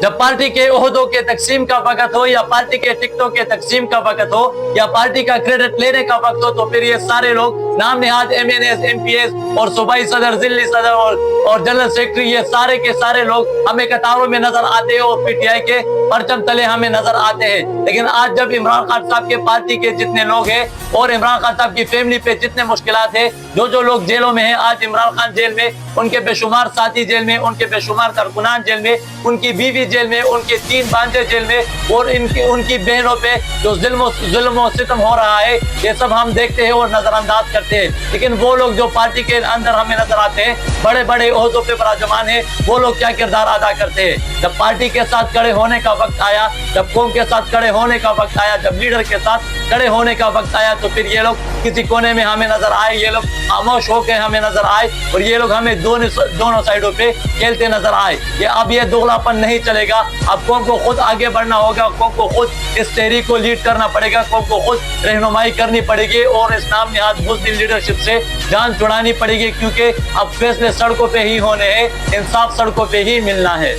जब पार्टी के ओहदों के तकसीम का वक्त हो या पार्टी के टिकटों के तकसीम का वक्त हो या पार्टी का क्रेडिट लेने का वक्त हो, तो फिर ये सारे लोग नाम निहाद MNS, MPS और सूबाई सदर, जिली सदर और जनरल सेक्रेटरी, ये सारे के सारे लोग हमें कतारों में नजर आते हैं और PTI के परचम तले हमें नजर आते हैं। लेकिन आज जब इमरान खान साहब के पार्टी के जितने लोग हैं और इमरान खान साहब की फैमिली पे जितने मुश्किलात है, जो लोग जेलों में हैं, आज इमरान खान जेल में, उनके बेशुमार साथी जेल में, उनके बेशुमार कारकुनान जेल में, उनकी बीवी जेल में, उनके 3 भांजे जेल में और उनकी बहनों पे जो जुल्म और सितम हो रहा है, ये सब हम देखते हैं और नजरअंदाज करते हैं। लेकिन वो लोग जो पार्टी के अंदर हमें नजर आते हैं, बड़े बड़े ओहदों पे विराजमान है, वो लोग क्या किरदार अदा करते हैं। जब पार्टी के साथ खड़े होने का वक्त आया, जब कौम के साथ खड़े होने का वक्त आया, जब लीडर के साथ खड़े होने का वक्त आया, तो फिर ये लोग किसी कोने में हमें नजर आए, ये लोग खामोश होकर हमें नजर आए और ये लोग हमें दोनों साइडों पे खेलते नजर आए। अब ये दोगलापन नहीं चलेगा। अब कौम को खुद आगे बढ़ना होगा, कौम को खुद इस तहरीक को लीड करना पड़ेगा, कौम को खुद रहनुमाई करनी पड़ेगी और इस नाम निहाद मुस्लिम लीडरशिप से जान छुड़ानी पड़ेगी, क्योंकि अब फैसले सड़कों पे ही होने हैं, इंसाफ सड़कों पे ही मिलना है।